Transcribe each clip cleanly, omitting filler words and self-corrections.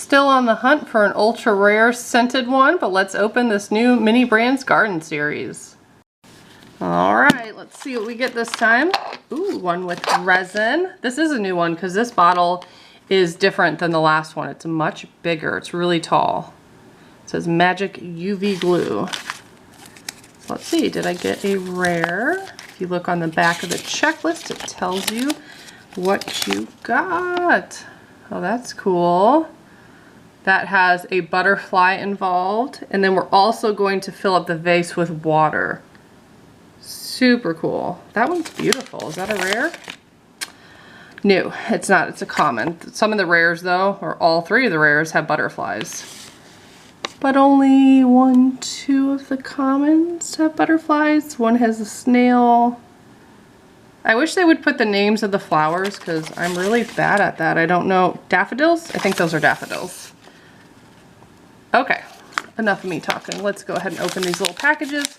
Still on the hunt for an ultra rare scented one, but let's open this new Mini Brands Garden series. All right, let's see what we get this time. Ooh, one with resin. This is a new one because this bottle is different than the last one. It's much bigger. It's really tall. It says Magic UV Glue. So let's see, did I get a rare? If you look on the back of the checklist, it tells you what you got. Oh, that's cool. That has a butterfly involved, and then we're also going to fill up the vase with water. Super cool. That one's beautiful. Is that a rare? No, it's not. It's a common. Some of the rares though, or all three of the rares, have butterflies. But only 1, 2 of the commons have butterflies. One has a snail. I wish they would put the names of the flowers because I'm really bad at that. I don't know. Daffodils? I think those are daffodils. Okay, enough of me talking. Let's go ahead and open these little packages.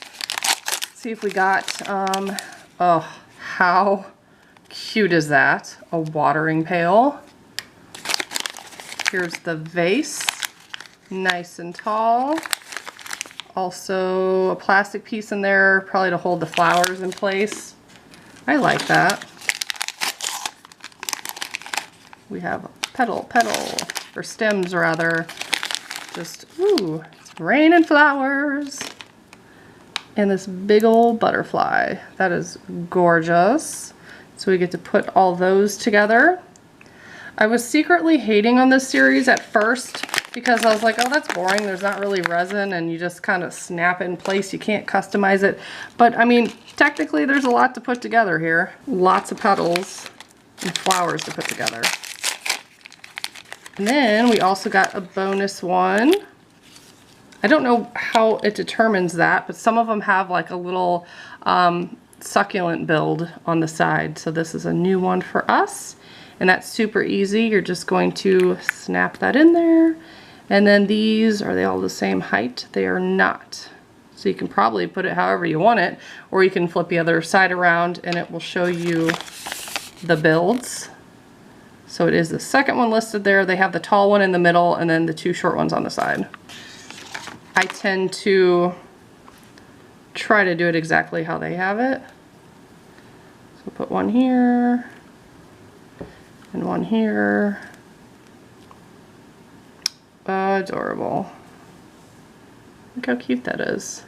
See if we got, oh, how cute is that? A watering pail. Here's the vase, nice and tall. Also a plastic piece in there, probably to hold the flowers in place. I like that. We have petal, or stems rather. Just, ooh, it's raining flowers. And this big old butterfly. That is gorgeous. So we get to put all those together. I was secretly hating on this series at first because I was like, oh, that's boring. There's not really resin and you just kind of snap it in place. You can't customize it. But I mean, technically there's a lot to put together here. Lots of petals and flowers to put together. And then we also got a bonus one. I don't know how it determines that, but some of them have like a little succulent build on the side. So this is a new one for us. And that's super easy. You're just going to snap that in there. And then these, are they all the same height? They are not. So you can probably put it however you want it, or you can flip the other side around and it will show you the builds. So it is the second one listed there. They have the tall one in the middle and then the 2 short ones on the side. I tend to try to do it exactly how they have it. So put one here and one here. Adorable. Look how cute that is.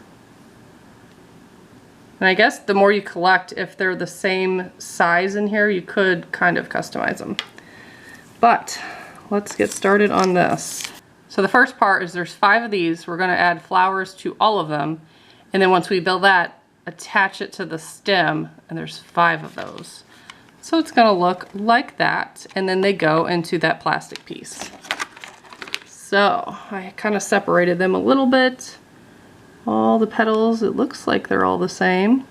And I guess the more you collect, if they're the same size in here, you could kind of customize them. But let's get started on this. So the first part is there's 5 of these. We're going to add flowers to all of them. And then once we build that, attach it to the stem. And there's 5 of those. So it's going to look like that. And then they go into that plastic piece. So I kind of separated them a little bit. All the petals, it looks like they're all the same.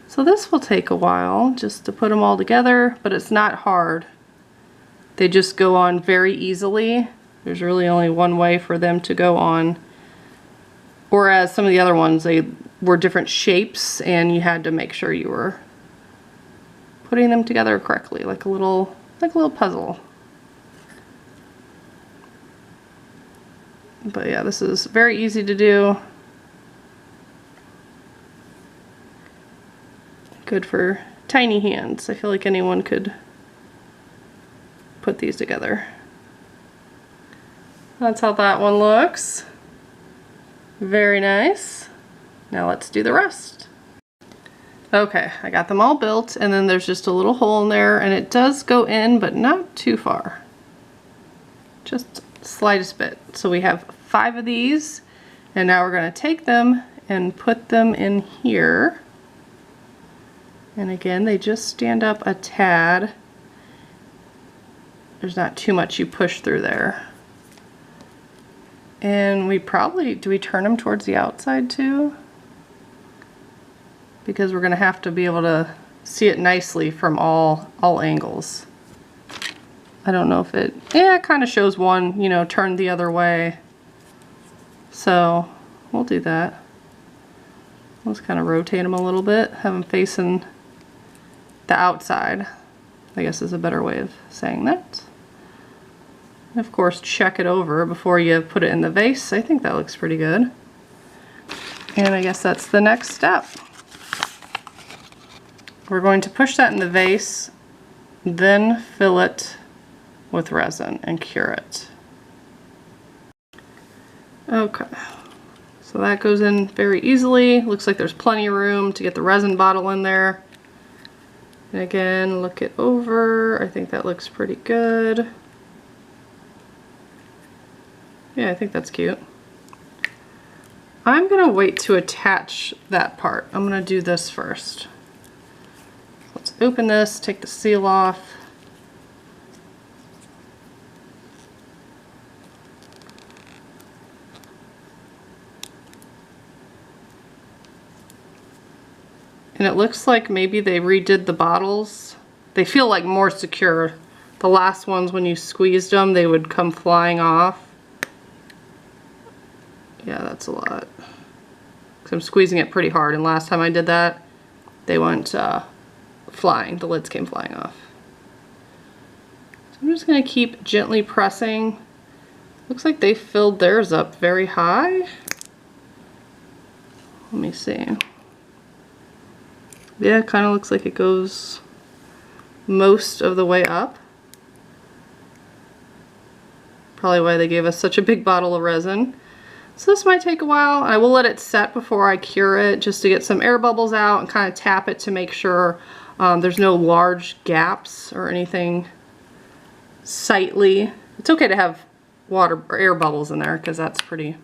So this will take a while just to put them all together, but it's not hard. They just go on very easily. There's really only one way for them to go on. Whereas some of the other ones, they were different shapes and you had to make sure you were putting them together correctly, like a little puzzle. But yeah, this is very easy to do. Good for tiny hands. I feel like anyone could put these together. That's how that one looks. Very nice. Now let's do the rest. Okay, I got them all built and then there's just a little hole in there and it does go in but not too far. Just slightest bit. So we have 5 of these and now we're going to take them and put them in here. And again, they just stand up a tad. There's not too much you push through there. And we probably, do we turn them towards the outside too? Because we're going to have to be able to see it nicely from all angles. I don't know if it, yeah, it kind of shows one, you know, turned the other way. So we'll do that. Let's kind of rotate them a little bit, have them facing the outside, I guess is a better way of saying that. Of course, check it over before you put it in the vase. I think that looks pretty good. And I guess that's the next step. We're going to push that in the vase, then fill it with resin and cure it. Okay, so that goes in very easily. Looks like there's plenty of room to get the resin bottle in there. And again, look it over. I think that looks pretty good. Yeah, I think that's cute. I'm gonna wait to attach that part. I'm gonna do this first. Let's open this, take the seal off. And it looks like maybe they redid the bottles. They feel like more secure. The last ones, when you squeezed them, they would come flying off. Yeah, that's a lot. 'Cause I'm squeezing it pretty hard, and last time I did that, they went flying. The lids came flying off. So I'm just gonna keep gently pressing. Looks like they filled theirs up very high. Let me see. Yeah, it kind of looks like it goes most of the way up. Probably why they gave us such a big bottle of resin. So this might take a while. I will let it set before I cure it, just to get some air bubbles out and kind of tap it to make sure there's no large gaps or anything sightly. It's okay to have water or air bubbles in there because that's pretty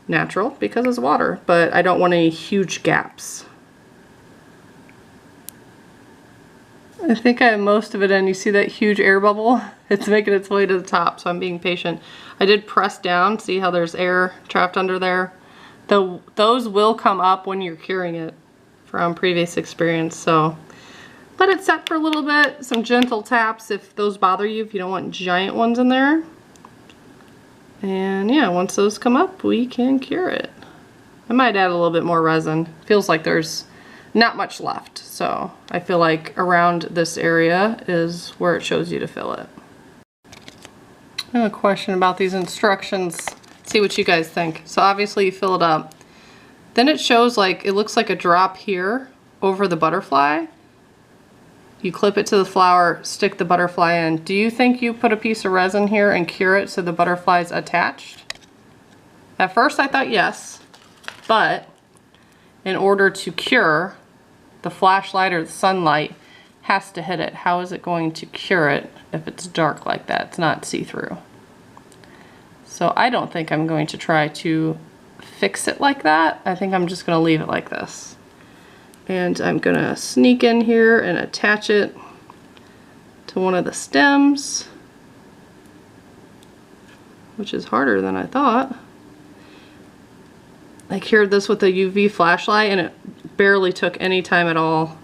natural because it's water, but I don't want any huge gaps. I think I have most of it in. You see that huge air bubble? It's making its way to the top, so I'm being patient. I did press down, see how there's air trapped under there? Those will come up when you're curing it from previous experience, so let it set for a little bit. Some gentle taps if those bother you, if you don't want giant ones in there. And yeah, once those come up, we can cure it. I might add a little bit more resin. Feels like there's not much left, so I feel like around this area is where it shows you to fill it. I have a question about these instructions. See what you guys think. So obviously you fill it up. Then it shows like, it looks like a drop here over the butterfly. You clip it to the flower, stick the butterfly in. Do you think you put a piece of resin here and cure it so the butterfly's attached? At first I thought yes, but in order to cure, the flashlight or the sunlight has to hit it. How is it going to cure it if it's dark like that? It's not see-through. So I don't think I'm going to try to fix it like that. I think I'm just going to leave it like this. And I'm going to sneak in here and attach it to one of the stems, which is harder than I thought. I cured this with a UV flashlight and it barely took any time at all.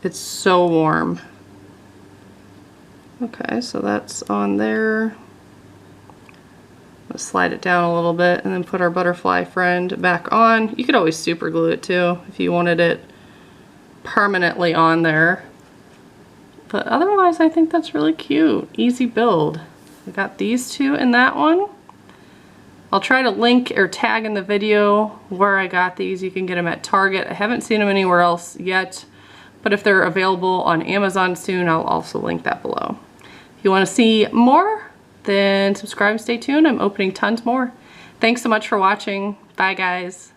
It's so warm. Okay, so that's on there. Let's slide it down a little bit and then put our butterfly friend back on. You could always super glue it too if you wanted it permanently on there. But otherwise I think that's really cute. Easy build. I got these two in that one. I'll try to link or tag in the video where I got these. You can get them at Target. I haven't seen them anywhere else yet, but if they're available on Amazon soon, I'll also link that below. If you want to see more, then subscribe and stay tuned. I'm opening tons more. Thanks so much for watching. Bye guys.